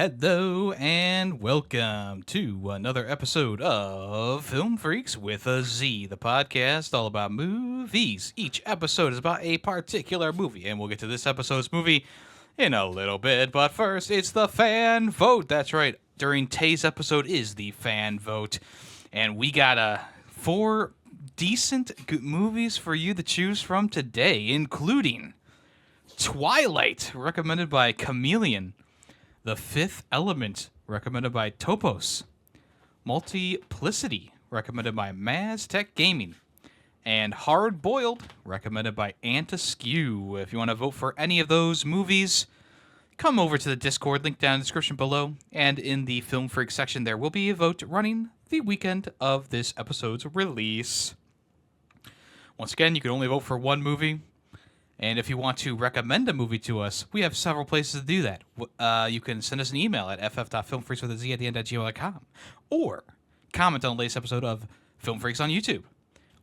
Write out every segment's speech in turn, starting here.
Hello and welcome to another episode of Film Freaks with a Z, the podcast all about movies. Each episode is about a particular movie, and we'll get to this episode's movie in a little bit. But first, it's the fan vote. That's right. During today's episode is the fan vote, and we got four decent good movies for you to choose from today, including Twilight, recommended by Chameleon. The Fifth Element, recommended by Topos. Multiplicity, recommended by Maztec Gaming. And Hard Boiled, recommended by Antaskew. If you want to vote for any of those movies, come over to the Discord, link down in the description below. And in the Film Freak section, there will be a vote running the weekend of this episode's release. Once again, you can only vote for one movie. And if you want to recommend a movie to us, we have several places to do that. You can send us an email at ff.filmfreaks@gmail.com, or comment on the latest episode of Film Freaks on YouTube,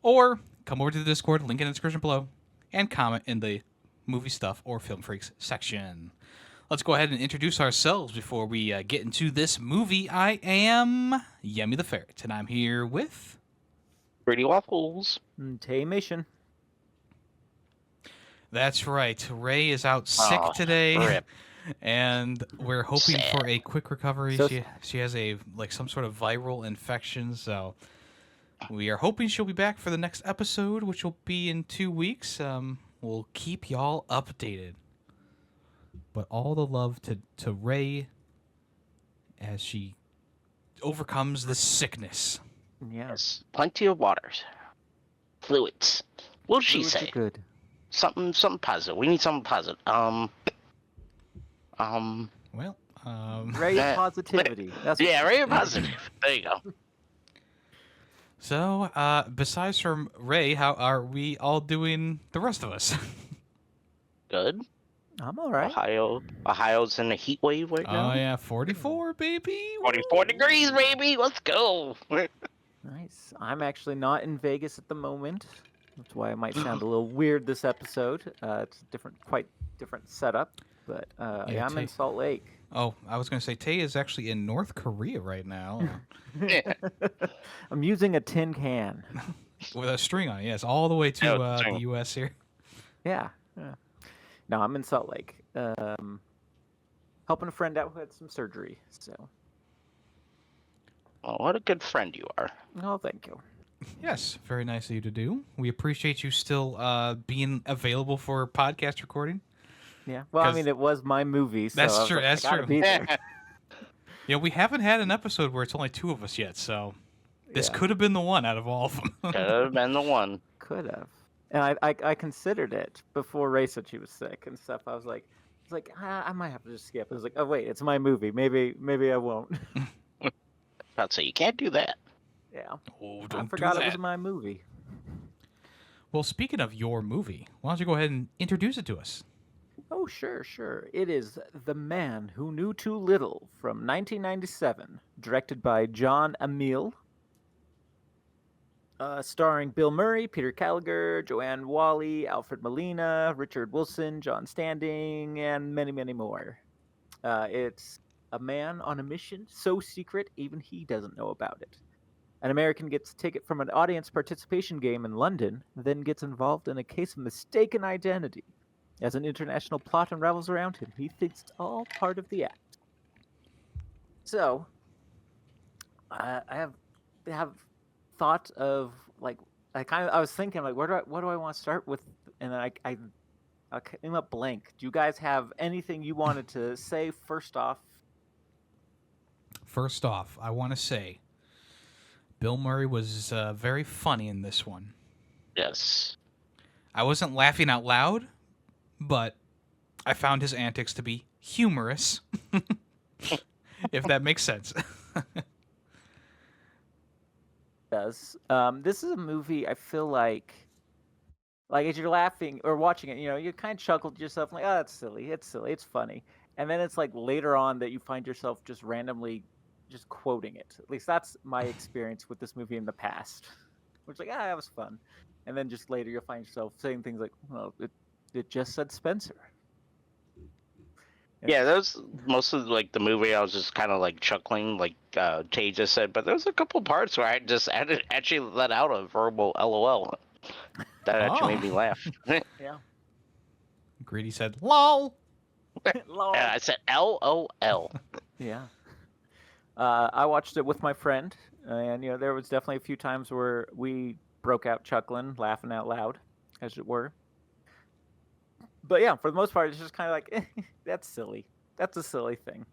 or come over to the Discord, link in the description below, and comment in the movie stuff or Film Freaks section. Let's go ahead and introduce ourselves before we get into this movie. I am Yemmy the Ferret, and I'm here with... Pretty Waffles. Tay Mission. That's right. Ray is out sick today, rip. and we're hoping Sad. for a quick recovery. So- She has some sort of viral infection, so we are hoping she'll be back for the next episode, which will be in 2 weeks. We'll keep y'all updated. But all the love to Ray as she overcomes this sickness. Yes. Plenty of waters. Fluids. What did she Fluids are say? good. Something positive. We need something positive. Well, Ray That- positivity. That's Yeah, very positive. There you go. so besides from Ray, how are we all doing, the rest of us? Good. I'm all right. Ohio's in a heat wave right now. Oh yeah, 44, baby. 44 degrees, baby. Let's go. Nice. I'm actually not in Vegas at the moment. That's why it might sound a little weird this episode. It's a quite different setup. But Yeah, I'm in Tay. Salt Lake. Oh, I was going to say, Tay is actually in North Korea right now I'm using a tin can. with a string on it. Yes, all the way to Oh, string. the U.S. here. Yeah. No, I'm in Salt Lake. Helping a friend out who had some surgery. So, Oh, what a good friend you are. oh, thank you. Yes, very nice of you to do. We appreciate you still being available for podcast recording. Yeah. Well, I 'Cause- mean, it was my movie. So That's I was true, like, that's I gotta true. be there. Yeah, we haven't had an episode where it's only two of us yet, so this Yeah. could have been the one out of all of them. Could have been the one. Could have. And I considered it before Ray said she was sick and stuff. I was like, I might have to just skip. I was like, oh wait, it's my movie. Maybe I won't. I'd say you can't do that. Yeah. Oh, I don't forgot do it that. was my movie. Well, speaking of your movie, why don't you go ahead and introduce it to us? Oh, sure. It is The Man Who Knew Too Little from 1997, directed by John Emile. Starring Bill Murray, Peter Gallagher, Joanne Whalley, Alfred Molina, Richard Wilson, John Standing, and many, many more. It's a man on a mission so secret even he doesn't know about it. An American gets a ticket from an audience participation game in London, then gets involved in a case of mistaken identity. As an international plot unravels around him, he thinks it's all part of the act. So, I have thought of I was thinking like, what do I want to start with, and I came up blank. Do you guys have anything you wanted to say first off? First off, I want to say Bill Murray was very funny in this one. Yes. I wasn't laughing out loud, but I found his antics to be humorous, if that makes sense. Does this is a movie I feel like as you're laughing or watching it, you kind of chuckle to yourself like, oh, that's silly, it's funny, and then it's like later on that you find yourself just randomly just quoting it. At least that's my experience with this movie in the past. Which like, that was fun, and then just later you'll find yourself saying things like, well, it just said Spencer. Yeah, that was most of like the movie. I was just kind of like chuckling, like Jay just said. But there was a couple parts where I just actually let out a verbal LOL that actually made me laugh. Yeah. Greedy said, "Lol." Lol. I said LOL. Yeah. I watched it with my friend, and there was definitely a few times where we broke out chuckling, laughing out loud, as it were. But yeah, for the most part, it's just kind of like, that's silly. That's a silly thing.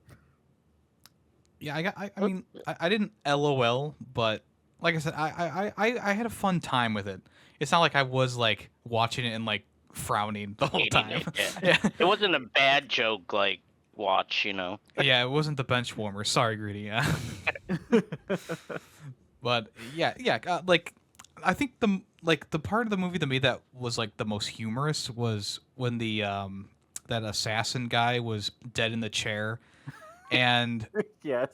Yeah, I mean, I didn't LOL, but like I said, I had a fun time with it. It's not like I was like watching it and like frowning the whole Hating time. it, yeah. It wasn't a bad joke, like watch, Yeah, it wasn't the bench warmer. Sorry, Greedy. Yeah. But yeah, like I think the part of the movie to me that was like the most humorous was when the that assassin guy was dead in the chair, and Yes.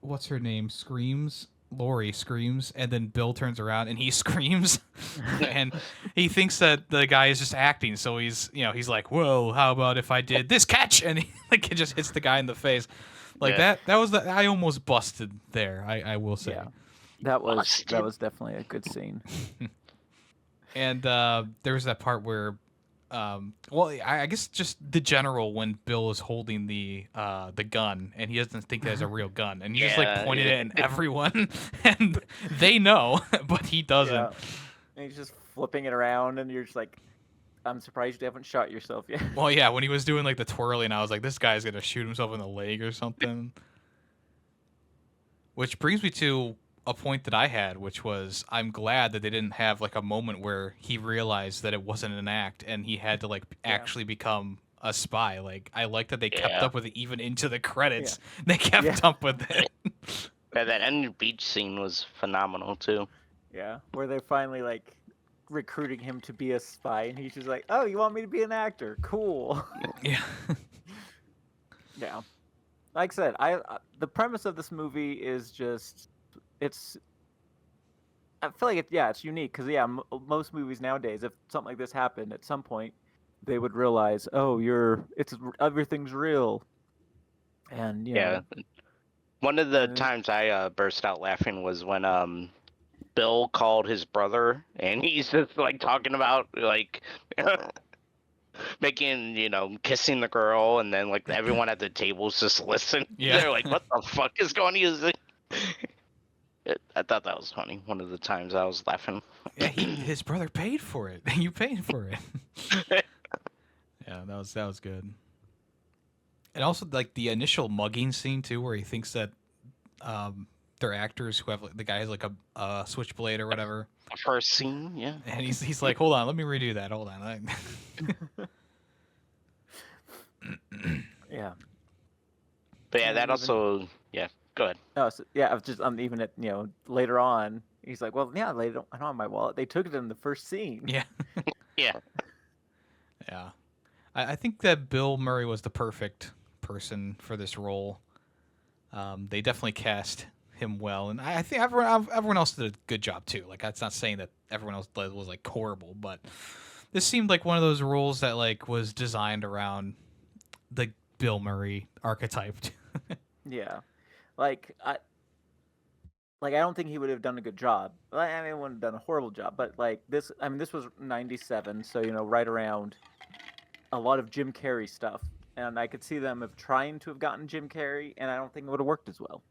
what's her name screams. Lori screams, and then Bill turns around and he screams, and he thinks that the guy is just acting. So he's like, "Whoa, how about if I did this catch?" And he like it just hits the guy in the face, like Yeah. that. That was I almost busted there. I will say. Yeah. That was Busted. definitely a good scene. And there was that part where, well, I guess just the general when Bill is holding the gun and he doesn't think that's a real gun, and he's just like Yeah, pointing yeah. it at everyone, and they know, but he doesn't. Yeah. And he's just flipping it around, and you're just like, I'm surprised you haven't shot yourself yet. Well, yeah, when he was doing like the twirling, I was like, this guy's gonna shoot himself in the leg or something. Which brings me to a point that I had, which was I'm glad that they didn't have like a moment where he realized that it wasn't an act and he had to like actually become a spy. Like I like that they kept Yeah. up with it even into the credits. They kept up with it. Yeah, that end beach scene was phenomenal too. Yeah. Where they're finally like recruiting him to be a spy, and he's just like, "Oh, you want me to be an actor? Cool." Yeah. Yeah. Like I said, the premise of this movie is just it's. I feel like it's unique because most movies nowadays, if something like this happened at some point, they would realize, oh, everything's real, and Yeah. One of the And- times I burst out laughing was when Bill called his brother and he's just like talking about like making kissing the girl, and then like everyone at the tables just listen. Yeah. They're like, what the fuck is going on? I thought that was funny. One of the times I was laughing. Yeah, his brother paid for it. You paid for it. Yeah, that was good. And also like the initial mugging scene too, where he thinks that they're actors who have like, the guy has like a switchblade or whatever, First scene, yeah. and he's like, hold on, let me redo that. Hold on. yeah. But yeah, And that even- also, yeah. Go ahead. No, so, yeah. I was just even at later on, he's like, well, yeah, they don't have my wallet. They took it in the first scene. Yeah. Yeah. Yeah. I think that Bill Murray was the perfect person for this role. They definitely cast him well, and I think everyone else did a good job too. Like that's not saying that everyone else was like horrible, but this seemed like one of those roles that like was designed around the Bill Murray archetype. Yeah. Like I don't think he would have done a good job. I mean, he wouldn't have done a horrible job, but like this, I mean, this was '97, so right around a lot of Jim Carrey stuff, and I could see them of trying to have gotten Jim Carrey, and I don't think it would have worked as well.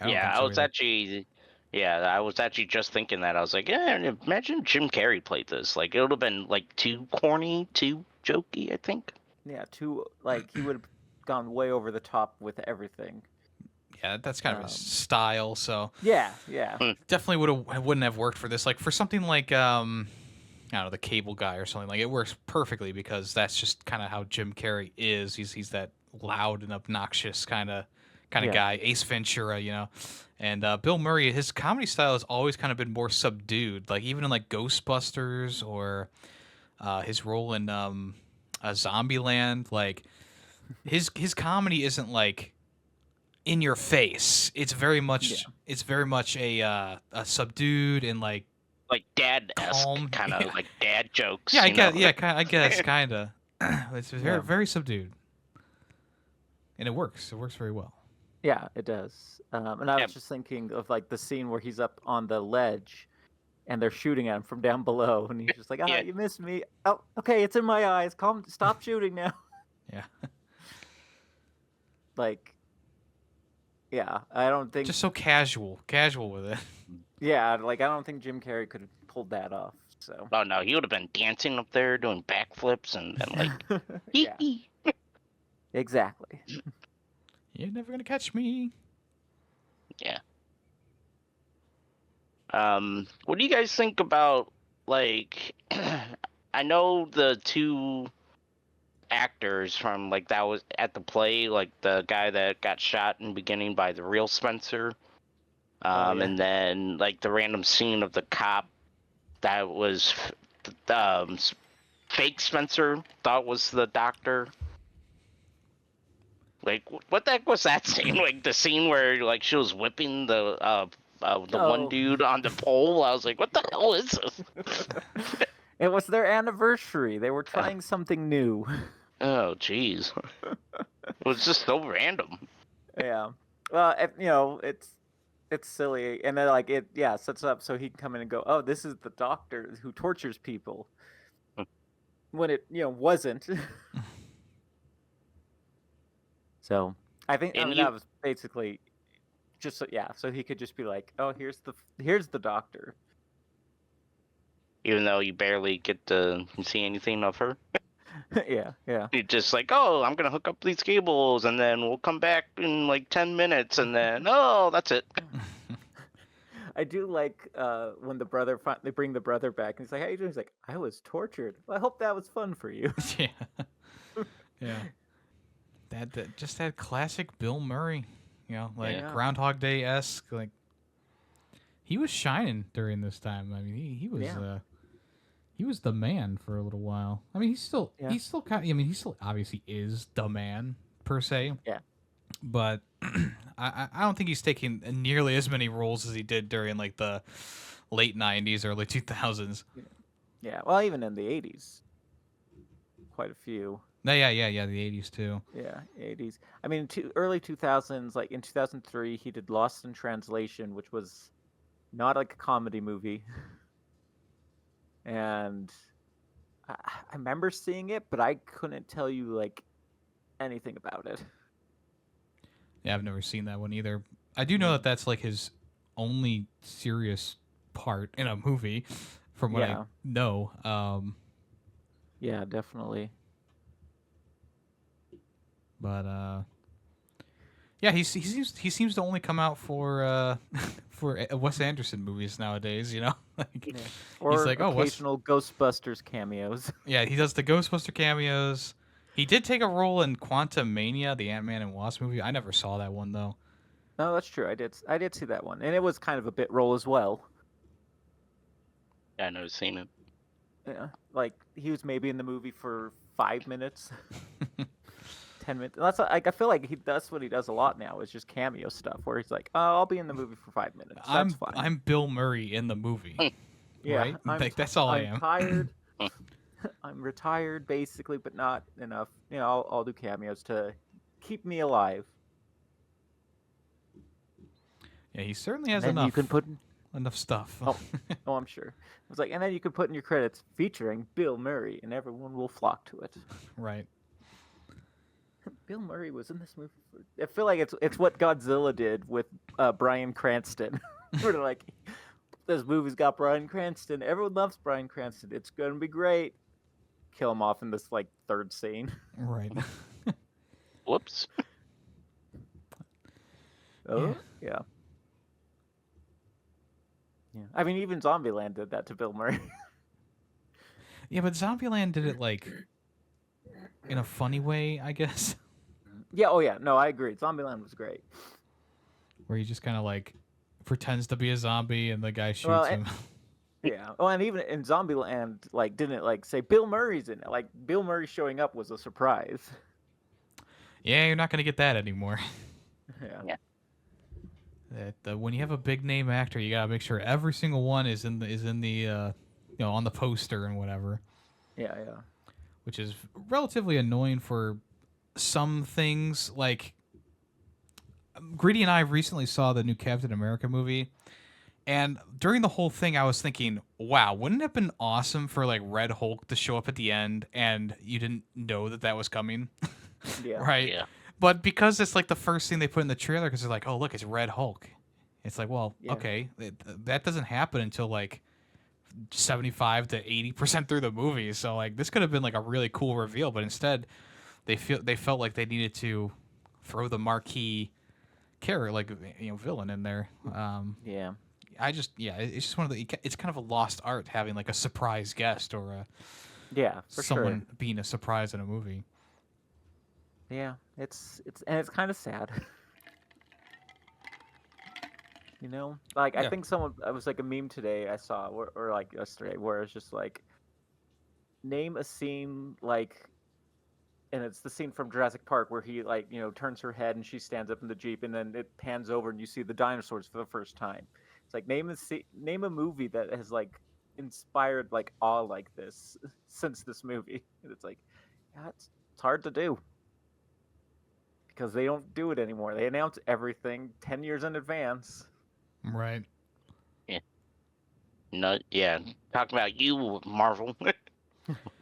Yeah, I was actually just thinking that. I was like, yeah, imagine Jim Carrey played this. Like, it would have been like too corny, too jokey, I think. Yeah, he would have gone way over the top with everything. Yeah, that's kind of his style. So Yeah. definitely wouldn't have worked for this. Like for something like I don't know, The Cable Guy or something, like it works perfectly because that's just kind of how Jim Carrey is. He's that loud and obnoxious kind of Yeah. guy. Ace Ventura, and Bill Murray, his comedy style has always kind of been more subdued. Like even in like Ghostbusters or his role in Zombieland, like his comedy isn't like in your face. It's very much a subdued and like dad-esque calm. kind of like dad jokes. Yeah, I you know? guess. Yeah, I guess kind of. It's very Yeah. very subdued. and it works. It works very well. Yeah, it does. And I Yeah. was just thinking of like the scene where he's up on the ledge and they're shooting at him from down below, and he's just like, Yeah. you missed me. Oh, okay, it's in my eyes. Stop shooting now. Yeah. Like, yeah, I don't think. Just so casual with it. Yeah, like I don't think Jim Carrey could have pulled that off. So. Oh no, he would have been dancing up there, doing backflips, and like, Yeah, hee. exactly. You're never gonna catch me. Yeah. What do you guys think about, like, I know the two actors from, like, that was at the play, like the guy that got shot in the beginning by the real Spencer, Oh, yeah. and then like the random scene of the cop that was fake Spencer thought was the doctor. Like, what the heck was that scene? Like the scene where like she was whipping the one dude on the pole. I was like, what the hell is this? It was their anniversary. They were trying something new. Oh, jeez. It was just so random. Yeah. Well, you know, it's silly, and then like it sets up so he can come in and go, oh, this is the doctor who tortures people, when it wasn't. So I think that was basically just so he could just be like, oh, here's the doctor. Even though you barely get to see anything of her. Yeah. You're just like, oh, I'm gonna hook up these cables, and then we'll come back in like 10 minutes, and then that's it. I do like when the brother they bring the brother back, and he's like, how you doing? He's like, I was tortured. Well, I hope that was fun for you. Yeah. That just that classic Bill Murray, like Yeah. Groundhog Day-esque. Like, he was shining during this time. I mean, he was he was the man for a little while. I mean, he's still kind of, I mean, he still obviously is the man per se. Yeah. But I don't think he's taking nearly as many roles as he did during like the late 90s, early 2000s. Yeah. Well, even in the 80s, quite a few. No, yeah, the 80s too. Yeah, 80s. I mean, early 2000s, like in 2003, he did Lost in Translation, which was not like a comedy movie. And I remember seeing it, but I couldn't tell you like anything about it. Yeah, I've never seen that one either. I do know that that's like his only serious part in a movie, from what I know. Yeah, definitely. But yeah, he seems to only come out for Wes Anderson movies nowadays. Like, Or he's like, occasional Ghostbusters cameos. Yeah, he does the Ghostbuster cameos. He did take a role in Quantumania, the Ant-Man and Wasp movie. I never saw that one though. No, that's true. I did see that one, and it was kind of a bit role as well. Yeah, I never seen it. Yeah, like he was maybe in the movie for 5 minutes. 10 minutes. That's like, I feel like that's what he does a lot now, is just cameo stuff where he's like, oh, I'll be in the movie for 5 minutes. That's fine. I'm Bill Murray in the movie. Yeah, right? That's all I am. I'm tired. I'm retired basically, but not enough. I'll do cameos to keep me alive. Yeah, he certainly has And enough. you can put enough stuff. Oh, I'm sure. It was like, and then you could put in your credits featuring Bill Murray, and everyone will flock to it. Right. Bill Murray was in this movie. I feel like it's what Godzilla did with Bryan Cranston. Where they're like, this movie's got Bryan Cranston. Everyone loves Bryan Cranston. It's gonna be great. Kill him off in this like third scene. Right. Whoops. Oh yeah. I mean, even Zombieland did that to Bill Murray. Yeah, but Zombieland did it like in a funny way, I guess. Yeah. Oh yeah. No, I agree. Zombieland was great. Where he just kind of like pretends to be a zombie and the guy shoots him. Yeah. Oh, and even in Zombieland, like, didn't like say Bill Murray's in it. Like, Bill Murray showing up was a surprise. Yeah, you're not gonna get that anymore. Yeah. That when you have a big name actor, you gotta make sure every single one is in the on the poster and whatever. Yeah. Which is relatively annoying for some things like Greedy and I recently saw the new Captain America movie, and during the whole thing, I was thinking, wow, wouldn't it have been awesome for like Red Hulk to show up at the end and you didn't know that that was coming, Yeah. right? Yeah. But because it's like the first thing they put in the trailer, because they're like, oh look, it's Red Hulk. It's like, well, Yeah. okay, that doesn't happen until like 75 to 80% through the movie. So like this could have been like a really cool reveal, but instead they felt like they needed to throw the marquee character, like villain in there. Yeah. It's just one of the. It's kind of a lost art having like a surprise guest or Yeah, for someone sure. being a surprise in a movie. Yeah, it's kind of sad. Like I Yeah. think I was like a meme today I saw or like yesterday where it's just like name a scene like, and it's the scene from Jurassic Park where he like turns her head and she stands up in the Jeep and then it pans over and you see the dinosaurs for the first time. It's like name a movie that has like inspired like awe like this since this movie. And it's like, yeah, it's hard to do because they don't do it anymore. They announce everything 10 years in advance. Right. No, yeah. Talking about you, Marvel. Not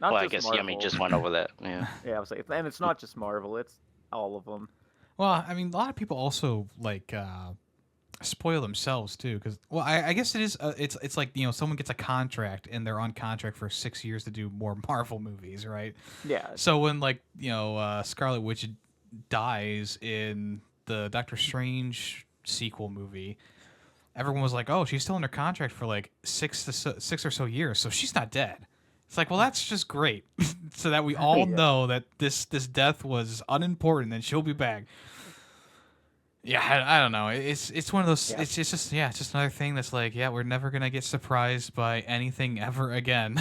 Well, I just guess Marvel. Yemmy just went over that. Yeah. Yeah, I was like, and it's not just Marvel; it's all of them. Well, I mean, a lot of people also like spoil themselves too, because I guess it is. It's like someone gets a contract and they're on contract for 6 years to do more Marvel movies, right? Yeah, So when like Scarlet Witch dies in the Doctor Strange sequel movie, everyone was like, "Oh, she's still under contract for like 6 or so years, so she's not dead." It's like, well, that's just great, so that we all Yeah. know that this death was unimportant and she'll be back. Yeah, I don't know. It's one of those. Yeah. It's just it's just another thing that's like, yeah, we're never gonna get surprised by anything ever again.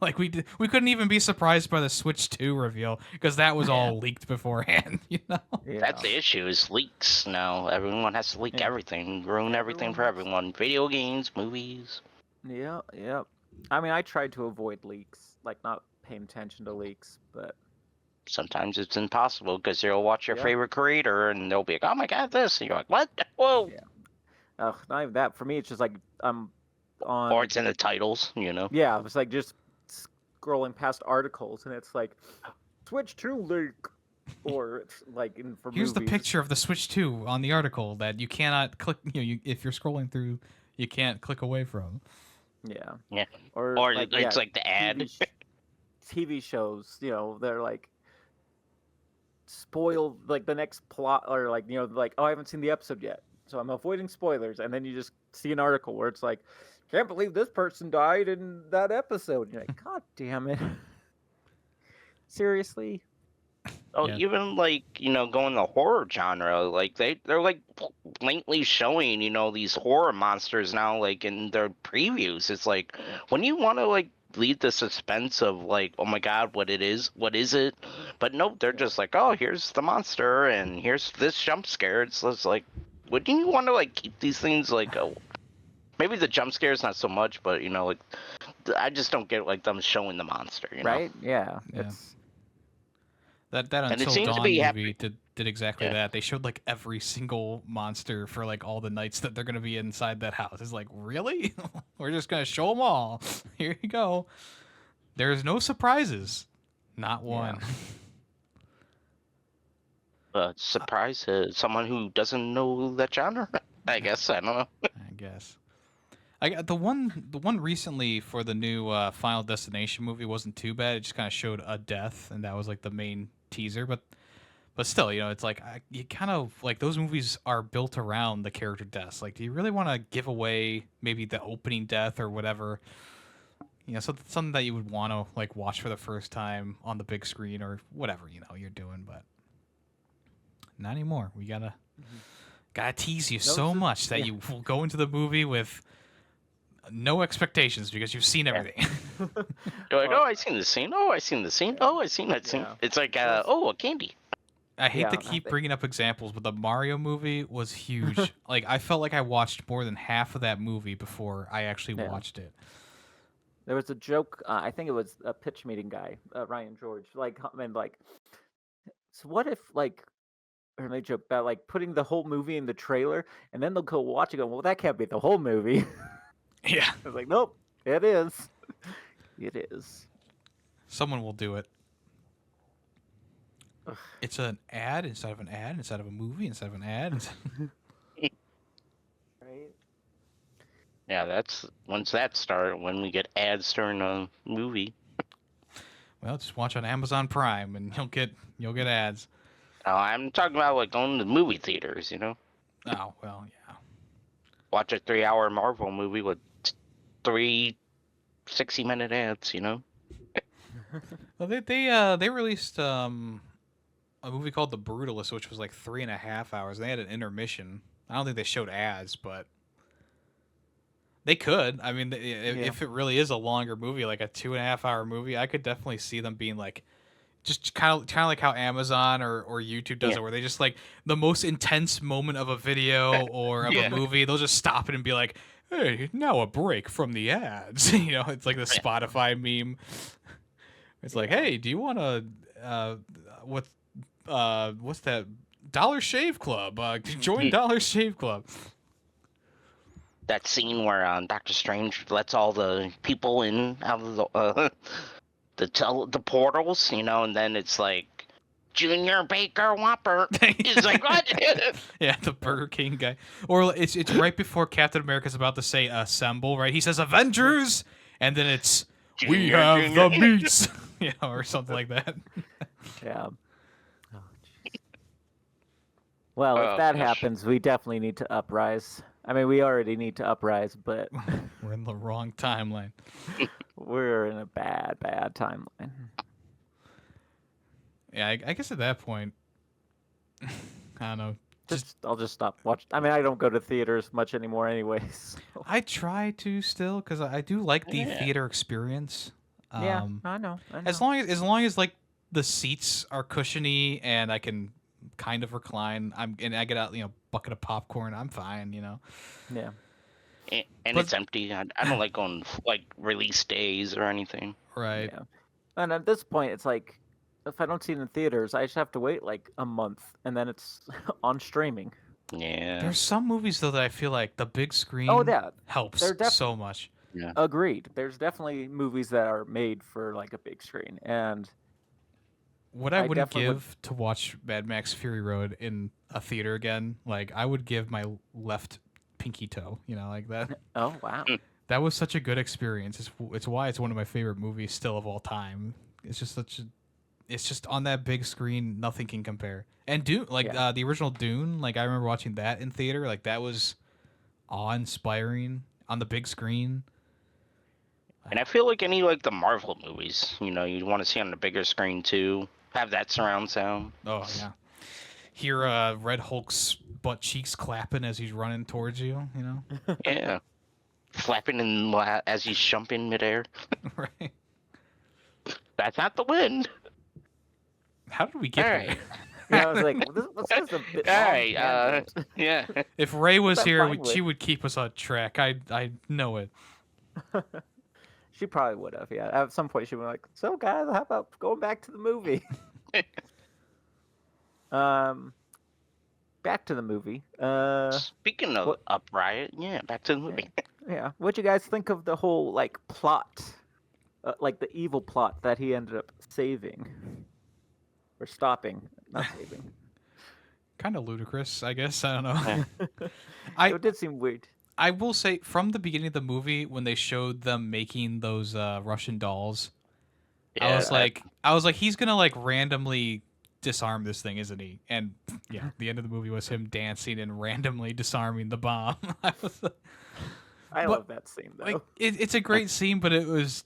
Like we couldn't even be surprised by the Switch 2 reveal because that was all leaked beforehand. yeah. That's the issue is leaks now. Everyone has to leak Yeah. everything, ruin everything for everyone. Video games, movies. Yeah, yeah. I mean, I tried to avoid leaks, like not paying attention to leaks, but Sometimes it's impossible because you'll watch your Yeah. favorite creator and they'll be like, "Oh my god, this!" And you're like, "What? Whoa!" Yeah. Not even that. For me, it's just like I'm on. Or it's in the titles, Yeah, it was like just scrolling past articles, and it's like Switch 2 leak, or it's like for Here's the movies. picture of the Switch 2 on the article that you cannot click. If you're scrolling through, you can't click away from. Yeah. Yeah. Or it's yeah, like the ad. TV shows, they're like spoil like the next plot, or like like, oh, I haven't seen the episode yet, so I'm avoiding spoilers, and then you just see an article where it's like, can't believe this person died in that episode, and you're like, god damn it. Seriously. Oh, Yeah. even like going the horror genre, like they're like blatantly showing these horror monsters now, like in their previews. It's like when you want to like lead the suspense of like, oh my god, what is it? But nope, they're just like, oh, here's the monster and here's this jump scare. It's just like, wouldn't you want to like keep these things like maybe the jump scares not so much, but like I just don't get like them showing the monster, Right? Yeah. Yeah. It's That And it Until seems to Dawn be movie did exactly Yeah. that. They showed like every single monster for like all the nights that they're gonna be inside that house. It's like, really? We're just gonna show them all. Here you go. There's no surprises, not one. surprise to someone who doesn't know that genre. I guess I don't know. I guess. I got the one recently for the new Final Destination movie wasn't too bad. It just kind of showed a death, and that was like the main teaser. But still, it's like you kind of like those movies are built around the character deaths. Like, do you really want to give away maybe the opening death or whatever? So something that you would want to like watch for the first time on the big screen or whatever you're doing, but not anymore. We gotta tease you so much that you will go into the movie with no expectations because you've seen everything. You're like, oh, I seen the scene. Oh, I seen the scene. Oh, I seen that scene. Yeah. It's like, oh, a candy. I hate to Yeah, keep bringing up examples, but the Mario movie was huge. Like, I felt like I watched more than half of that movie before I actually watched it. There was a joke. I think it was a pitch meeting guy, Ryan George. Like, So what if like, or they joke about like putting the whole movie in the trailer, and then they'll go watch it. Go, well, that can't be the whole movie. Yeah. I was like, nope, it is. It is. Someone will do it. Ugh. It's an ad instead of an ad instead of a movie instead of an ad. Right. Yeah, that's once that started when we get ads during a movie. Well, just watch on Amazon Prime and you'll get ads. Oh, I'm talking about like going to movie theaters, you know? Oh, well, yeah. Watch a 3-hour Marvel movie with 3 60-minute ads, you know? Well, they released a movie called The Brutalist, which was like 3.5 hours. They had an intermission. I don't think they showed ads, but they could. I mean, if it really is a longer movie, like a 2.5 hour movie, I could definitely see them being like, just kind of like how Amazon or YouTube does it, where they just like the most intense moment of a video or of a movie, they'll just stop it and be like, "Hey, now a break from the ads." You know, it's like the Spotify meme. It's like, "Hey, do you want to what's that? Dollar Shave Club? Join Dollar Shave Club." That scene where Doctor Strange lets all the people in out of the portals, you know, and then it's like Junior Baker Whopper. He's like, what? Yeah, the Burger King guy. Or it's right before Captain America's about to say assemble, right? He says Avengers, and then it's we have the meats, you know, or something like that. Yeah. Oh, well, if that happens, we definitely need to uprise. I mean, we already need to uprise, but We're in the wrong timeline. we're in a bad timeline. Yeah, I guess at that point, I don't know. I'll just stop watching. I mean, I don't go to theaters much anymore, anyways. So. I try to still because I do like the theater experience. Yeah, I know. As long as like the seats are cushiony and I can kind of recline, and I get out bucket of popcorn, I'm fine. Yeah. And it's empty. I don't like going like release days or anything. Right. Yeah. And at this point, it's like, if I don't see it in theaters, I just have to wait like a month, and then it's on streaming. Yeah. There's some movies though that I feel like the big screen helps so much. Yeah. Agreed. There's definitely movies that are made for like a big screen, and what I wouldn't give to watch Mad Max Fury Road in a theater again, like I would give my left pinky toe, like that. Oh wow. That was such a good experience. It's why it's one of my favorite movies still of all time. It's just on that big screen, nothing can compare. And Dune, the original Dune, like I remember watching that in theater, like that was awe-inspiring on the big screen. And I feel like any like the Marvel movies, you want to see on the bigger screen too. Have that surround sound. Oh yeah. Hear Red Hulk's butt cheeks clapping as he's running towards you, Yeah. Flapping as he's jumping midair. Right. That's not the wind. How did we get there? Yeah, I was like, this is a bit all right. Yeah. If Ray was here, she would keep us on track. I know it. She probably would have. Yeah. At some point, she would be like, "So, guys, how about going back to the movie?" Back to the movie. Speaking of Up Riot, back to the movie. Yeah. What'd you guys think of the whole like plot, like the evil plot that he ended up saving or stopping, not saving? Kind of ludicrous, I guess. I don't know. Yeah. It did seem weird. I will say, from the beginning of the movie, when they showed them making those Russian dolls, I was like, he's gonna like randomly disarm this thing, isn't he? And yeah, the end of the movie was him dancing and randomly disarming the bomb. I love that scene though. Like, it's a great scene, but it was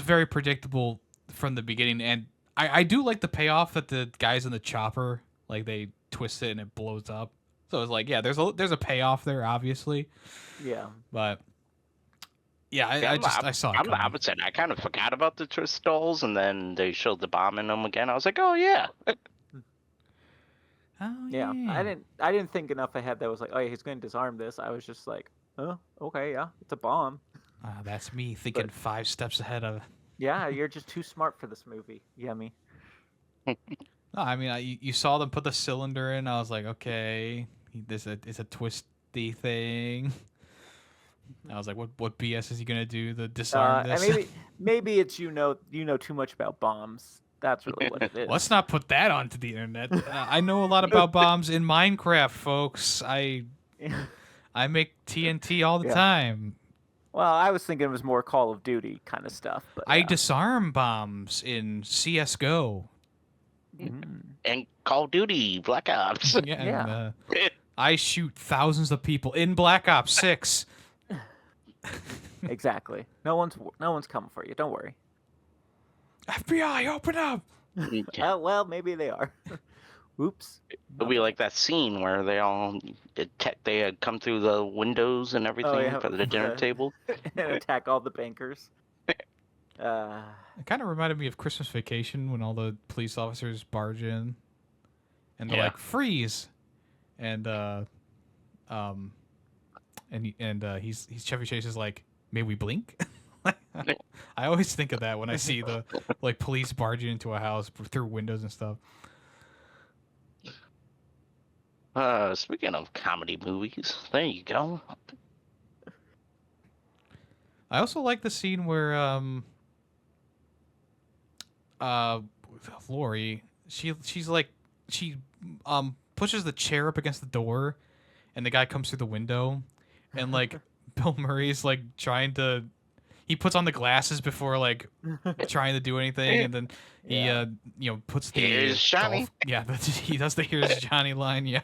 very predictable from the beginning, and I do like the payoff that the guys in the chopper, like they twist it and it blows up. So it's like, yeah, there's a payoff there, obviously. Yeah. But yeah, I saw it. I'm the opposite. I kind of forgot about the twist dolls, and then they showed the bomb in them again. I was like, oh yeah. Oh yeah. I didn't think enough ahead. That was like, oh yeah, he's going to disarm this. I was just like, oh, okay, yeah, it's a bomb. That's me thinking 5 steps ahead of. Yeah, you're just too smart for this movie, Yemmy. No, I mean, you saw them put the cylinder in. I was like, okay, it's a twisty thing. I was like, what BS is he gonna do to disarm And this? maybe it's you know too much about bombs. That's really what it is. Let's not put that onto the internet. I know a lot about bombs in Minecraft, folks. I make TNT all the Yeah. time. Well, I was thinking it was more Call of Duty kind of stuff. But I yeah. disarm bombs in CS:GO. And Call of Duty, Black Ops. Yeah, Yeah. and I shoot thousands of people in Black Ops 6. Exactly. No one's coming for you. Don't worry. FBI, open up! Well, maybe they are. Oops. It'll be like that scene where they had come through the windows and everything yeah, for the dinner table. And attack all the bankers. It kind of reminded me of Christmas Vacation when all the police officers barge in, and they're Yeah. like, "Freeze!" and he's Chevy Chase is like, "May we blink?" I always think of that when I see the like police barging into a house through windows and stuff. Speaking of comedy movies, there you go. I also like the scene where Lori she's like she pushes the chair up against the door, and the guy comes through the window, and like Bill Murray's like trying to. He puts on the glasses before like trying to do anything, and then Yeah. he puts the Here's Johnny. he does the "Here's Johnny" line. Yeah.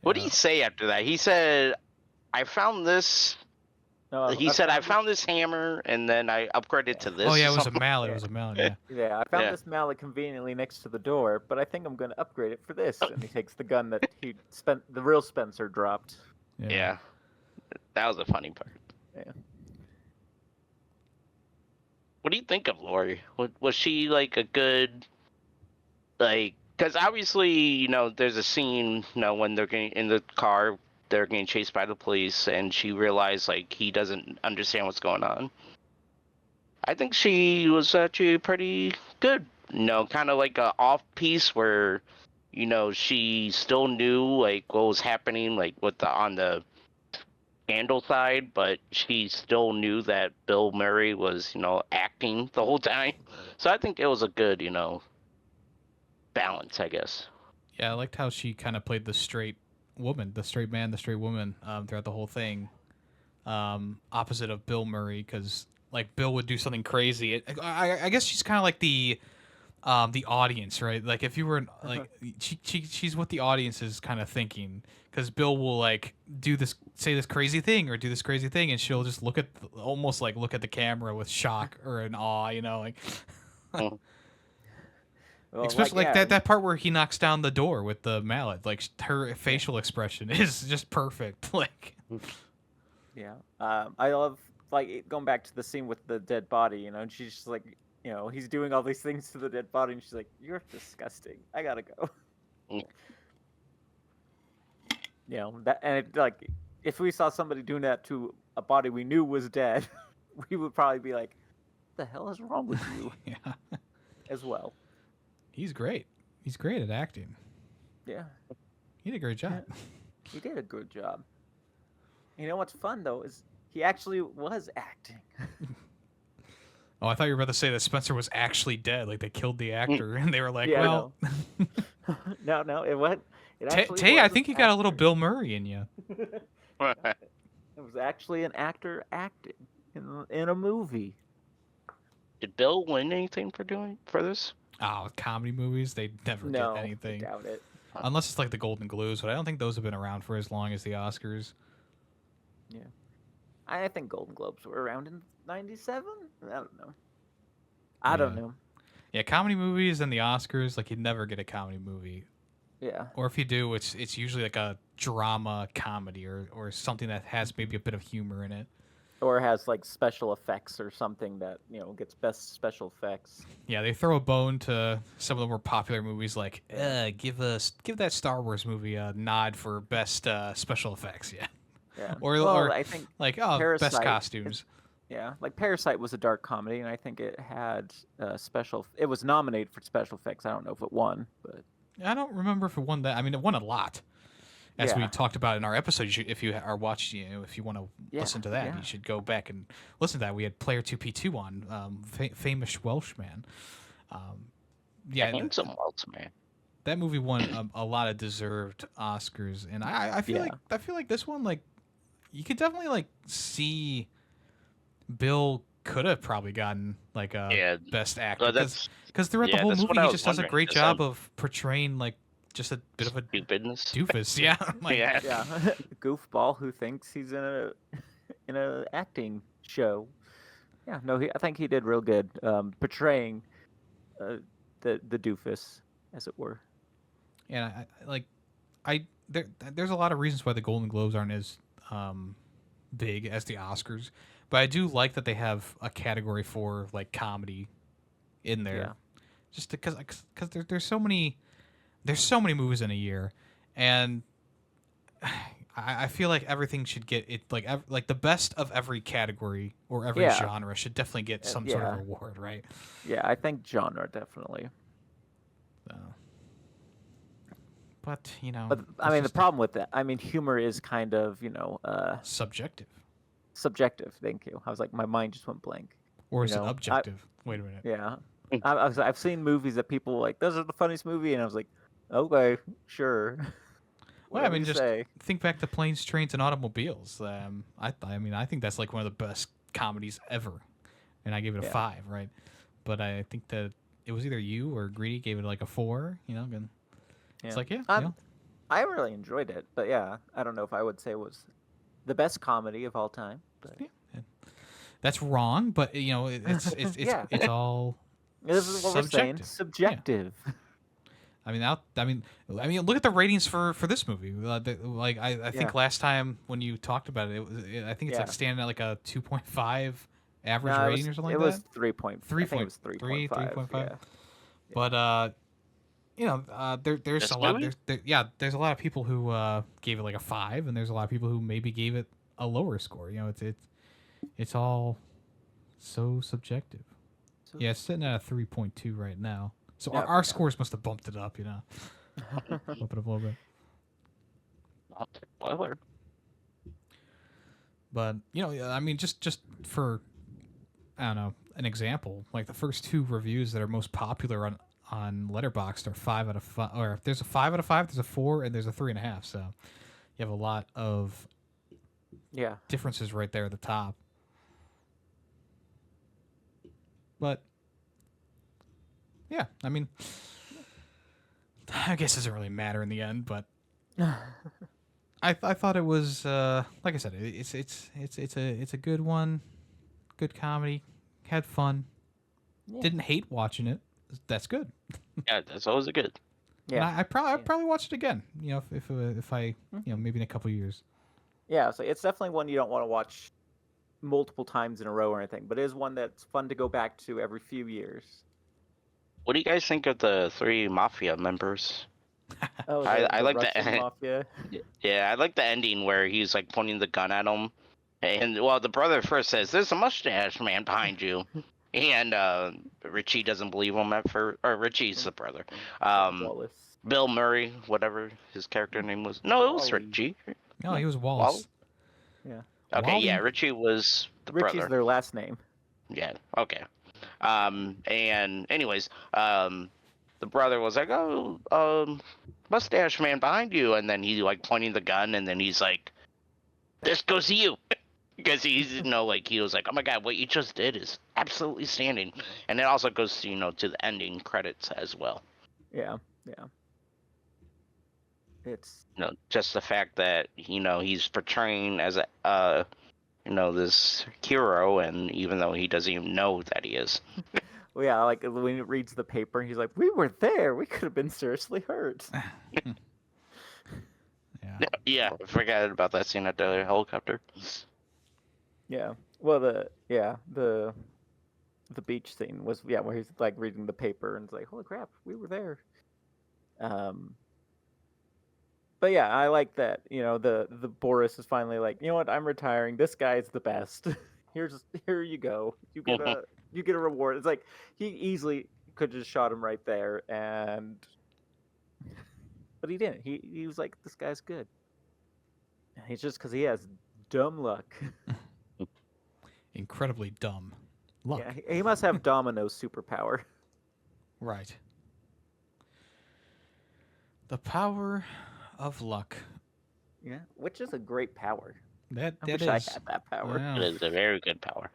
What did he say after that? He said, "I found this." No, He said, "I found this hammer, and then I upgraded to this." Oh yeah, or it was a something." mallet. It was a mallet. Yeah. Yeah, I found Yeah. this mallet conveniently next to the door, but I think I'm going to upgrade it for this. And he takes the gun that the real Spencer dropped. Yeah, that was a funny part. Yeah. What do you think of Lori? Was she like a good, like? Because obviously, there's a scene, when they're getting in the car, they're getting chased by the police, and she realized like he doesn't understand what's going on. I think she was actually pretty good. Kind of like a off piece where, she still knew like what was happening, like on the scandal side, but she still knew that Bill Murray was, acting the whole time. So I think it was a good, balance, I guess. Yeah, I liked how she kind of played the straight woman, the straight man, the straight woman throughout the whole thing. Opposite of Bill Murray, because like Bill would do something crazy. I guess she's kind of like the audience, right? Like if you were like she's what the audience is kind of thinking, because Bill will like say this crazy thing or do this crazy thing, and she'll just almost look at the camera with shock or an awe, like. Well, Especially yeah, that part where he knocks down the door with the mallet, like her facial expression is just perfect. Like, Yeah. I love going back to the scene with the dead body. And she's just like, he's doing all these things to the dead body, and she's like, "You're disgusting. I gotta go." That, and like, if we saw somebody doing that to a body we knew was dead, we would probably be like, "What the hell is wrong with you?" yeah, As well. he's great. He's great at acting. Yeah. He did a great job. He did a good job. You know what's fun though is he actually was acting. Oh, I thought you were about to say that Spencer was actually dead. Like they killed the actor, and they were like, Yeah, "Well, No, it went. It actually Tay, I was think an you got a little actor. Bill Murray in you." It was actually an actor acting in a movie. Did Bill win anything for this? Oh, comedy movies, they never No, get I anything doubt it. unless it's like the Golden Globes, but I don't think those have been around for as long as the Oscars. Yeah, I think Golden Globes were around in '97. I don't know. I don't Yeah. know. Yeah, comedy movies and the Oscars, like you'd never get a comedy movie. Yeah, Or if you do, it's usually like a drama comedy or something that has maybe a bit of humor in it. or has like special effects or something that gets best special effects. Yeah, they throw a bone to some of the more popular movies, like give that Star Wars movie a nod for best special effects. Yeah, Yeah. or well, or I think like best Parasite- costumes. Yeah, like Parasite was a dark comedy, and I think it had special. It was nominated for special effects. I don't know if it won, but I don't remember if it won that. I mean, it won a lot. As we yeah, talked about in our episode, if you are watching, if you want to yeah, listen to that, yeah. you should go back and listen to that. We had Player 2P2 on, famous Welshman. Um, yeah, Handsome Welts, man. that movie won a lot of deserved Oscars, and I feel Yeah. like this one, like, you could definitely like see Bill could have probably gotten like a Yeah, best actor that's because throughout the whole that's what movie I he was just does a wondering. great Is job that of portraying like just a bit of a stupidness? doofus. Yeah, like Yeah. Yeah, goofball who thinks he's in a in a acting show. Yeah, no, I think he did real good portraying the doofus, as it were. and there's a lot of reasons why the Golden Globes aren't as big as the Oscars, but I do like that they have a category for like comedy in there, Yeah. just because there's so many movies in a year, and I feel like everything should get it like the best of every category or every Yeah. genre should definitely get some sort of Yeah. award, right? Yeah, I think genre definitely. So, but you know, But I it's mean, the just problem with that, I mean, humor is kind of subjective, subjective. Thank you. I was like, my mind just went blank. or You is it know, objective? Wait a minute. Yeah, I've seen movies that people were like, "Those are the funniest movie," and I was like, "Okay, sure." Well, I Whatever mean, you just say. think back to Planes, Trains, and Automobiles. I mean, I think that's like one of the best comedies ever, and I gave it a Yeah. 5, right? But I think that it was either you or Greedy gave it like a 4. You know, and it's Yeah. like I really enjoyed it, but yeah, I don't know if I would say it was the best comedy of all time. But yeah. That's wrong, but you know, Yeah. it's all this is what we're saying. subjective. Subjective. I mean, look at the ratings for this movie. Like I think Yeah. last time when you talked about it, I think it's like Yeah. standing at like a 2.5 average No, rating or something it like was that. 3 point. I think it was 3.3, 3.5. Yeah. But you know, there's This a lot. movie? There's a lot of people who gave it like a 5, and there's a lot of people who maybe gave it a lower score. You know, it's all so subjective. So- Yeah, it's sitting at a 3.2 right now. So Yeah, our yeah. scores must have bumped it up, you know, bump it up a little bit. Spoiler. But you know, I mean, just for I don't know an example, like the first 2 reviews that are most popular on Letterboxd are 5 out of 5. Or if there's a 5 out of 5, there's a 4, and there's a 3.5. So you have a lot of Yeah. differences right there at the top. But yeah, I mean, I guess it doesn't really matter in the end. But I thought it was like I said, it's a good one, good comedy, had fun, Yeah. didn't hate watching it. That's good. Yeah, that's always a good. And Yeah. I'd probably watch it again. You know, if I maybe in a couple years. Yeah. So it's definitely one you don't want to watch multiple times in a row or anything, but it is one that's fun to go back to every few years. What do you guys think of the 3 mafia members? Oh, I the like the Russian mafia. Yeah, I like the ending where he's like pointing the gun at him, and well, the brother first says, "There's a mustache man behind you," and Richie doesn't believe him at first. Or Richie's the brother. Wallace. Bill Murray, whatever his character name was. No, it was Wally. Richie. No, he was Wallace. Yeah. Okay, Wally? yeah, Richie was the Richie's brother. their last name. Yeah. Okay. And anyways, the brother was like, "Oh, mustache man behind you," and then he like pointing the gun, and then he's like, "This goes to you," because he's like he was like, "Oh my god, what you just did is absolutely standing," and it also goes to to the ending credits as well. Yeah. Yeah. It's Just the fact that he's portraying as a this hero, and even though he doesn't even know that he is. well, yeah, like when he reads the paper, he's like, "We were there. We could have been seriously hurt." Yeah. Yeah, I forgot about that scene at the helicopter. Yeah. Well, the beach scene was where he's like reading the paper and it's like, "Holy crap, we were there." But yeah, I like that. The Boris is finally like, "You know what? I'm retiring. This guy's the best." here you go. You get a reward. It's like he easily could just shot him right there, but he didn't. He was like, this guy's good. And he's just because he has dumb luck. Incredibly dumb luck. Yeah, he must have Domino's superpower. Right. The power of luck. Yeah, which is a great power. I wish I had that power. Yeah. It is a very good power.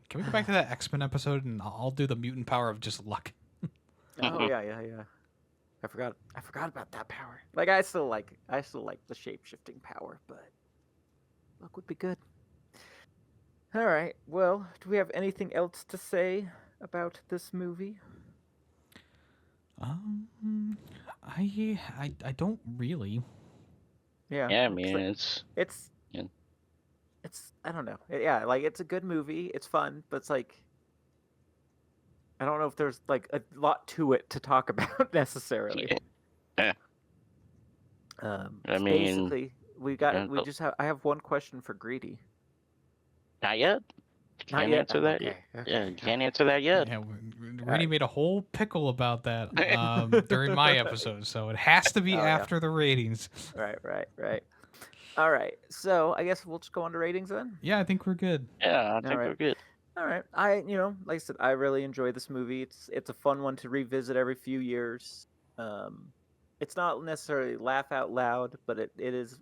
Can we go back to that X-Men episode and I'll do the mutant power of just luck? Oh yeah. I forgot about that power. Like I still like the shape-shifting power, but luck would be good. All right. Well, do we have anything else to say about this movie? I don't really. Yeah. Yeah, I mean, it's yeah. It's I don't know. Yeah, like it's a good movie. It's fun, but it's like I don't know if there's like a lot to it to talk about necessarily. Yeah. I mean, basically I have one question for Greedy. not yet. Not Can't yet? answer Oh, that okay, yet. okay. Yeah, you can't answer that yet. Yeah, Rennie made a whole pickle about that during my episode, so it has to be Oh, yeah. after the ratings. Right. All right. So I guess we'll just go on to ratings then. Yeah, I think we're good. Yeah, I think Alright. we're good. All right. Like I said, I really enjoy this movie. It's a fun one to revisit every few years. It's not necessarily laugh out loud, but it is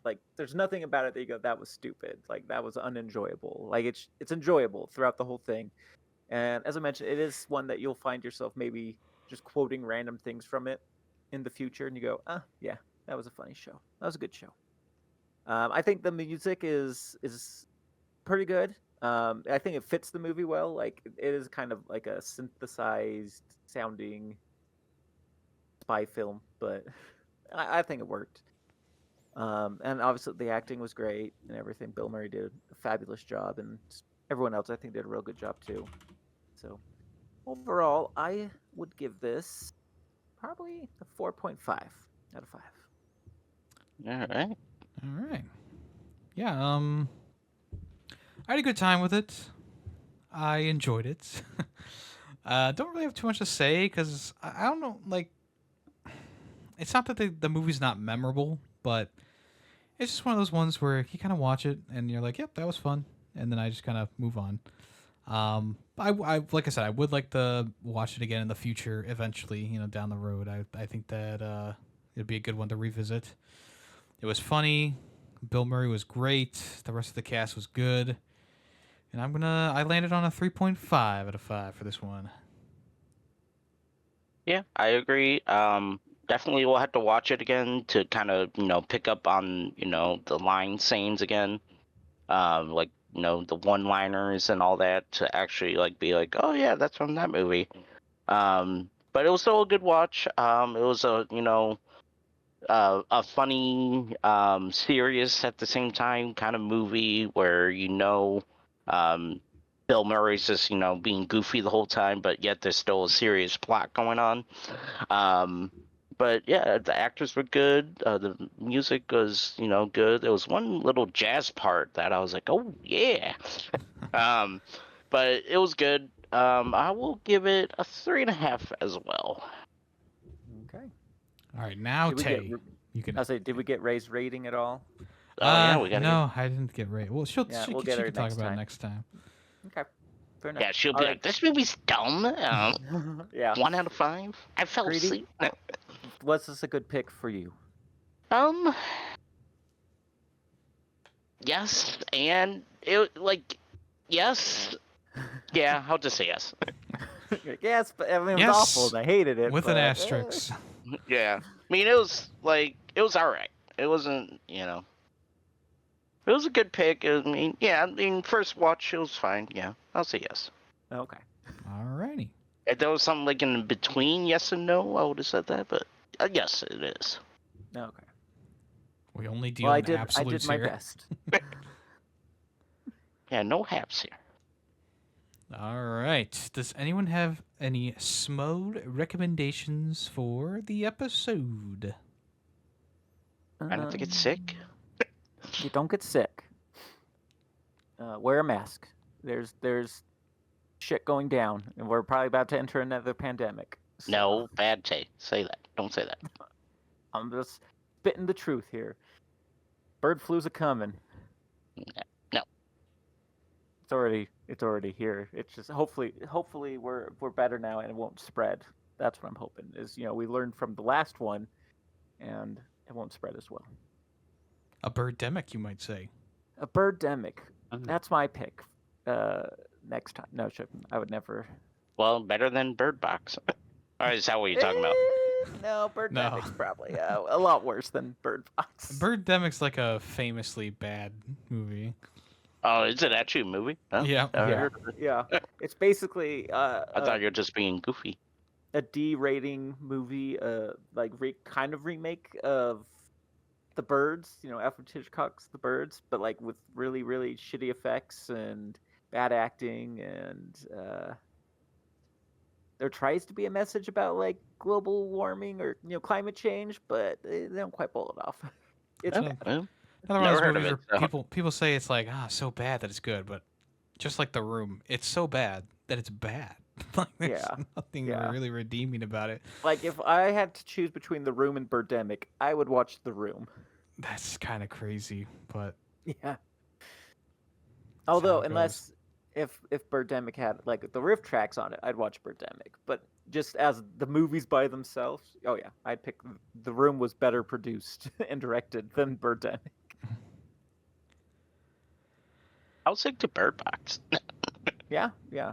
like there's nothing about it that you go, that was stupid. Like that was unenjoyable. Like it's enjoyable throughout the whole thing. And as I mentioned, it is one that you'll find yourself maybe just quoting random things from it in the future, and you go, yeah, that was a funny show. That was a good show. I think the music is pretty good. I think it fits the movie well. Like it is kind of like a synthesized sounding spy film, but I think it worked. And obviously the acting was great and everything. Bill Murray did a fabulous job, and everyone else I think did a real good job too. So overall, I would give this probably a 4.5 out of 5. All right. All right. Yeah, I had a good time with it. I enjoyed it. Don't really have too much to say because I don't know, like, it's not that the movie's not memorable, but it's just one of those ones where you kind of watch it and you're like, yep, that was fun. And then I just kind of move on. I like I said, I would like to watch it again in the future eventually, down the road. I think that it'd be a good one to revisit. It was funny. Bill Murray was great. The rest of the cast was good. And I landed on a 3.5 out of 5 for this one. Yeah, I agree. Definitely we'll have to watch it again to kind of, pick up on, the line sayings again. Like, the one-liners and all that to actually, like, be like, oh, yeah, that's from that movie. But it was still a good watch. It was a funny, serious at the same time kind of movie where Bill Murray's just being goofy the whole time, but yet there's still a serious plot going on. But yeah, the actors were good. The music was good. There was one little jazz part that I was like, oh yeah. But it was good. I will give it a 3.5 as well. Okay. All right, now Tay, you can. I say, did we get Ray's rating at all? Oh yeah, we got No, I didn't get Ray. Well, she we'll can get her talk next about it time. next time. Okay. Fair enough. Yeah, she'll be All like, right. this movie's dumb. Yeah. 1 out of 5. I fell Greedy? asleep. Was this a good pick for you? Yes, and yes. Yeah, I'll just say yes. Yes, but I mean, it Yes, was awful and I hated it. With an but, asterisk. Yeah. I mean, it was alright. It wasn't, it was a good pick. First watch, it was fine. Yeah, I'll say yes. Okay. Alrighty. If there was something like in between yes and no, I would have said that, but yes, it is. Okay. We only deal Well, I in did absolutes my here. best. Yeah, no haps here. All right. Does anyone have any smode recommendations for the episode? I don't think it's sick. You don't get sick. wear a mask. There's shit going down, and we're probably about to enter another pandemic. So No, bad take. Say that. Don't say that. I'm just spitting the truth here. Bird flu's a coming. No. It's already here. It's just hopefully we're better now and it won't spread. That's what I'm hoping. Is we learned from the last one, and it won't spread as well. A birdemic, you might say. A birdemic. Mhm. That's my pick. Next time. No, I would never. Well, better than Bird Box. Or is that what you're talking about? No, birdemic's No. probably a lot worse than Bird Box. Birdemic's like a famously bad movie. Oh, is it actually a movie? Huh? Yeah. Never Yeah. heard of it. Yeah, it's basically I thought you were just being goofy. a D rating movie, kind of remake of The Birds. Alfred Hitchcock's The Birds, but like with really really shitty effects and bad acting, and there tries to be a message about like global warming or climate change, but they don't quite pull it off. It's Oh, bad. well, Another one of Never those heard of movies it, where so- people say it's like so bad that it's good, but just like The Room, it's so bad that it's bad. Like there's Yeah, nothing yeah. really redeeming about it. Like if I had to choose between The Room and Birdemic, I would watch The Room. That's kind of crazy, but Yeah. how Although, it goes. unless if Birdemic had like the riff tracks on it, I'd watch Birdemic. But just as the movies by themselves, oh yeah, I'd pick The Room was better produced and directed than Birdemic. I'll stick to Bird Box. Yeah, yeah.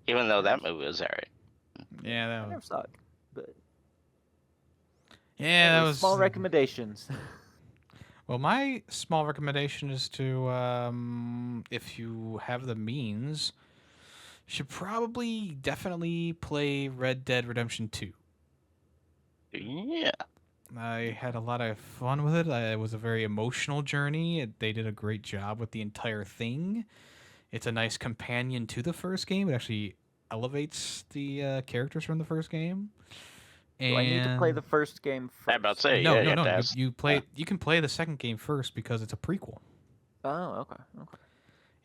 Even though that movie was alright. yeah, I that never was saw it. But yeah, that anyway, was small recommendations. Well, my small recommendation is to, if you have the means, should probably definitely play Red Dead Redemption 2. Yeah. I had a lot of fun with it. It was a very emotional journey. They did a great job with the entire thing. It's a nice companion to the first game. It actually elevates the characters from the first game. Do I need to play the first game first? I'm about to say, No, yeah, no, you no. have to ask. You play. You can play the second game first because it's a prequel, Oh, okay.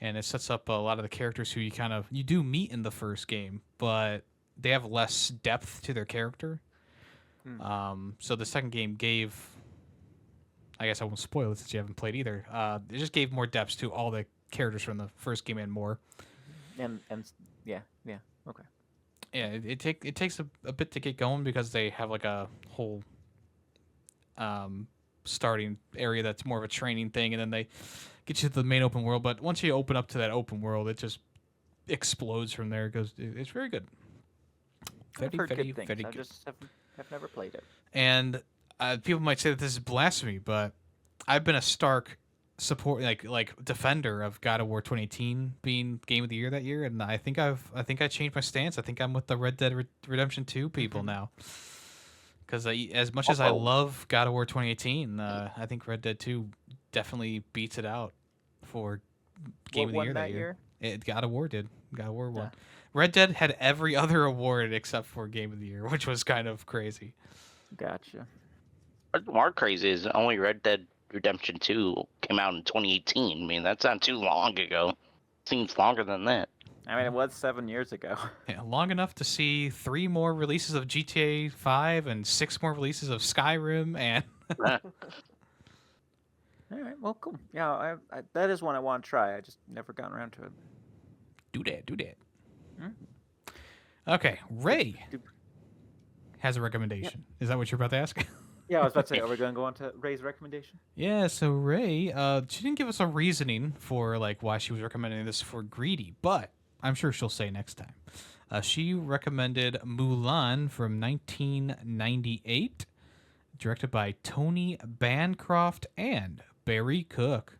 and it sets up a lot of the characters who you do meet in the first game, but they have less depth to their character. So the second game gave. I guess I won't spoil it since you haven't played either. It just gave more depth to all the characters from the first game and more. And yeah, okay. Yeah, it takes a bit to get going because they have like a whole starting area that's more of a training thing, and then they get you to the main open world. But once you open up to that open world, it just explodes from there. It's very good. I've heard very, good things. very I good. just have never played it. And people might say that this is blasphemy, but I've been a stark support like defender of God of War 2018 being Game of the Year that year, and I think I changed my stance. I think I'm with the Red Dead Redemption 2 people now. Because as much as I love God of War 2018, I think Red Dead 2 definitely beats it out for Game of the Year that year. God of War did. God of War won. Yeah. Red Dead had every other award except for Game of the Year, which was kind of crazy. Gotcha. What's more crazy is only Red Dead Redemption 2 came out in 2018. I mean, that's not too long ago. Seems longer than that. I mean, it was 7 years ago. Yeah, long enough to see 3 more releases of GTA 5 and 6 more releases of Skyrim and All right, well, cool. Yeah, I that is one I want to try. I just never gotten around to it. do that. Hmm? Okay, Ray Do- has a recommendation. Is that what you're about to ask? Yeah, I was about to say, are we going to go on to Ray's recommendation? Yeah, so Ray, she didn't give us a reasoning for like why she was recommending this for Greedy, but I'm sure she'll say next time. She recommended Mulan from 1998, directed by Tony Bancroft and Barry Cook.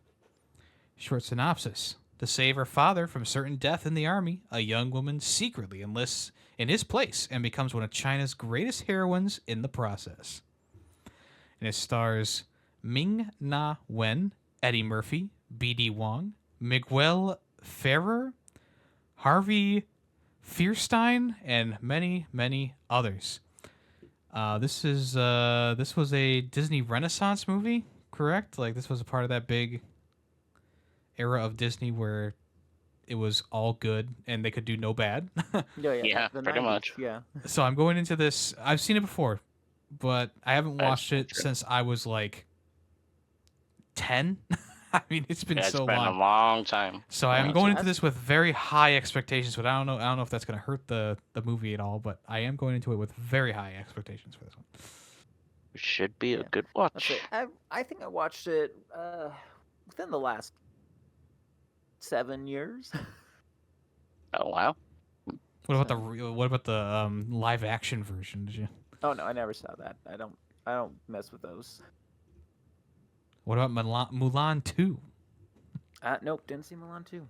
Short synopsis. To save her father from certain death in the army, a young woman secretly enlists in his place and becomes one of China's greatest heroines in the process. And it stars Ming-Na Wen, Eddie Murphy, B.D. Wong, Miguel Ferrer, Harvey Fierstein, and many, many others. This was a Disney Renaissance movie, correct? Like this was a part of that big era of Disney where it was all good and they could do no bad. Yeah, the pretty 90s, much. Yeah. So I'm going into this. I've seen it before, but I haven't That's watched it true. since I was like 10. I mean, it's been Yeah, it's so been long. a long time. So I'm Yeah, going so- into this with very high expectations, but I don't know if that's going to hurt the movie at all. But I am going into it with very high expectations for this one. It should be a Yeah. good Let's watch. see. I think I watched it within the last 7 years. Oh wow. What about the live action version? Did you? Oh no, I never saw that. I don't mess with those. What about Mulan 2? Nope, didn't see Milan 2.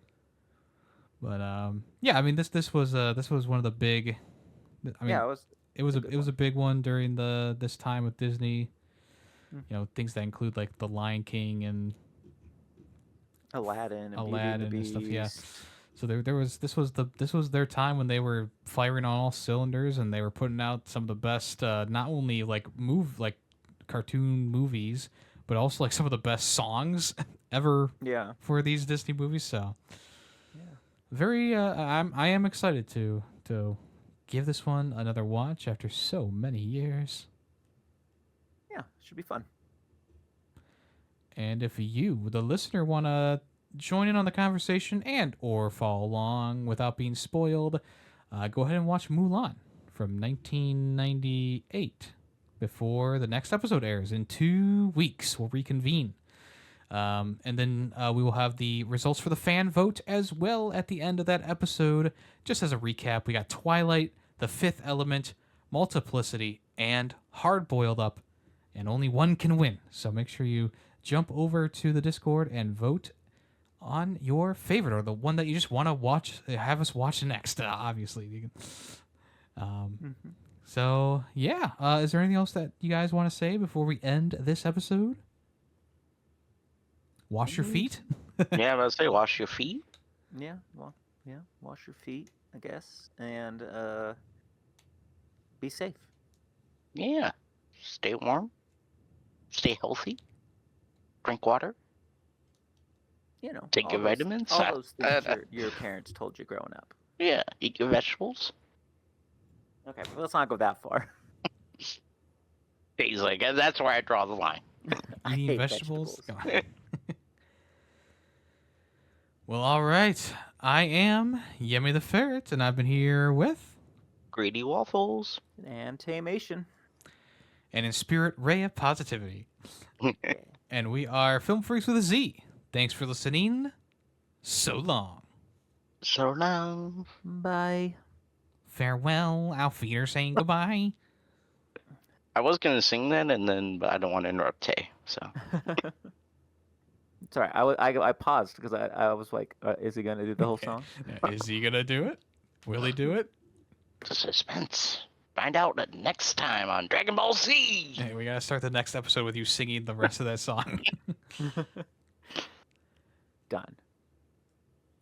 But yeah, I mean this was one of the big. I mean, Yeah, it was a a good it was a big one during this time with Disney. Mhm. You know, things that include like The Lion King and Aladdin and Aladdin Beauty and and the stuff, yeah. Beast. So this was their time when they were firing on all cylinders and they were putting out some of the best not only like cartoon movies, but also like some of the best songs ever Yeah. for these Disney movies. So Yeah. very I am excited to give this one another watch after so many years. Yeah, should be fun. And if you, the listener, want to join in on the conversation and or follow along without being spoiled, go ahead and watch Mulan from 1998 before the next episode airs. In 2 weeks, we'll reconvene. And then we will have the results for the fan vote as well at the end of that episode. Just as a recap, we got Twilight, The Fifth Element, Multiplicity, and Hard Boiled Up. And only one can win. So make sure you jump over to the Discord and vote on your favorite or the one that you just want to watch, have us watch next, obviously. You can, So, yeah. Is there anything else that you guys want to say before we end this episode? Wash your feet? Yeah, I was say wash your feet. Yeah, well, yeah, wash your feet, I guess, and be safe. Yeah. Stay warm. Stay healthy. Drink water. You know, Take all your those- vitamins. All those things your parents told you growing up. Yeah. Eat your vegetables. Okay, well, let's not go that far. He's like, that's where I draw the line. I Eating hate vegetables? Come on. Well, all right. I am Yemmy the Ferret, and I've been here with, Greedy waffles. And Tamation. and in spirit, Ray of Positivity. And we are Film Freaks with a Z. Thanks for listening. So long. So long. Bye. Farewell. Auf Wiedersehen. Goodbye. I was gonna sing that, but I don't want to interrupt Tay. So Sorry, I paused because I was like, is he gonna do the whole song? Is he going to do it? Will he do it? the suspense. Find out next time on Dragon Ball Z. Hey, we got to start the next episode with you singing the rest of that song. Done.